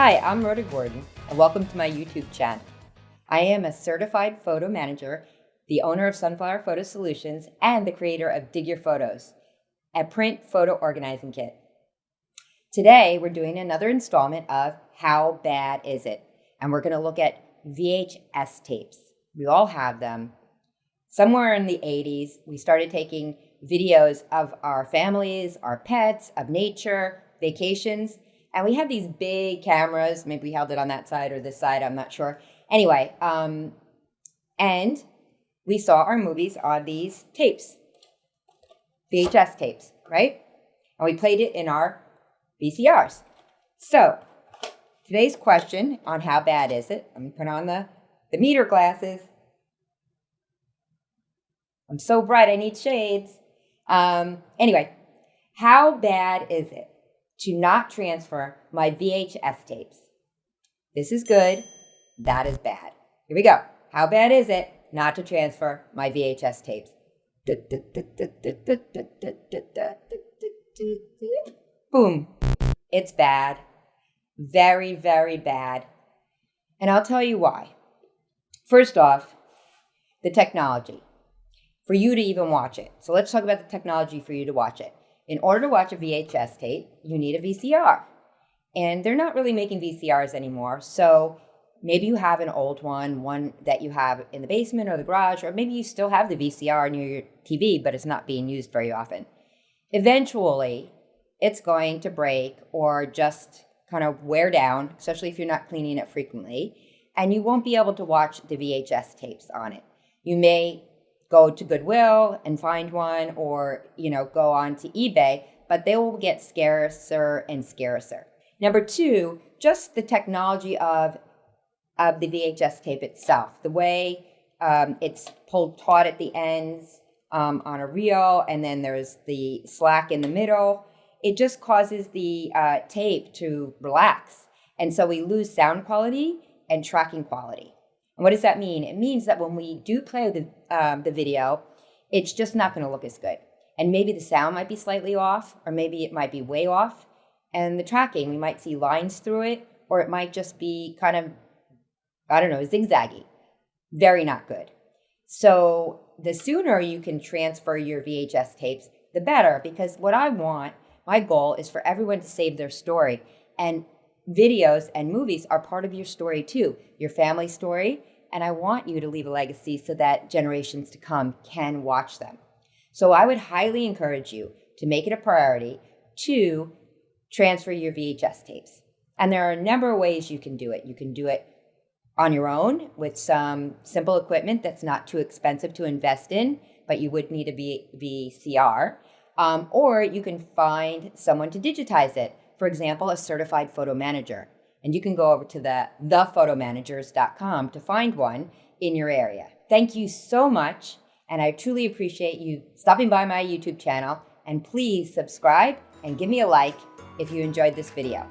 Hi, I'm Rhoda and welcome to my YouTube channel. I am a certified photo manager, the owner of Sunflower Photo Solutions, and the creator of Dig Your Photos, a print photo organizing kit. Today, we're doing another installment of How Bad Is It? And we're going to look at VHS tapes. We all have them. Somewhere in the 80s, we started taking videos of our families, our pets, of nature, vacations, and we had these big cameras. Maybe we held it on that side or this side, I'm not sure. Anyway, and we saw our movies on these tapes, VHS tapes, right? And we played it in our VCRs. So today's question on how bad is it? I'm going to put on the meter glasses. I'm so bright, I need shades. Anyway, how bad is it to not transfer my VHS tapes? This is good, that is bad. Here we go. How bad is it not to transfer my VHS tapes? Boom. It's bad. Very, very bad. And I'll tell you why. First off, the technology for you to even watch it. So let's talk about the technology for you to watch it. In order to watch a VHS tape, you need a VCR. And they're not really making VCRs anymore. So maybe you have an old one that you have in the basement or the garage, or maybe you still have the VCR near your TV, but it's not being used very often. Eventually, it's going to break or just kind of wear down, especially if you're not cleaning it frequently, and you won't be able to watch the VHS tapes on it. You may go to Goodwill and find one, or go on to eBay, but they will get scarcer and scarcer. Number two, just the technology of the VHS tape itself, the way it's pulled taut at the ends on a reel, and then there's the slack in the middle. It just causes the tape to relax, and so we lose sound quality and tracking quality. And what does that mean? It means that when we do play the video, it's just not going to look as good. And maybe the sound might be slightly off, or maybe it might be way off. And the tracking, we might see lines through it, or it might just be kind of, zigzaggy. Very not good. So the sooner you can transfer your VHS tapes, the better, because what I want, my goal is for everyone to save their story. And videos and movies are part of your story too, your family story. And I want you to leave a legacy so that generations to come can watch them. So I would highly encourage you to make it a priority to transfer your VHS tapes. And there are a number of ways you can do it. You can do it on your own with some simple equipment that's not too expensive to invest in, but you would need a VCR. Or you can find someone to digitize it. For example, a certified photo manager. And you can go over to thephotomanagers.com to find one in your area. Thank you so much. And I truly appreciate you stopping by my YouTube channel. And please subscribe and give me a like if you enjoyed this video.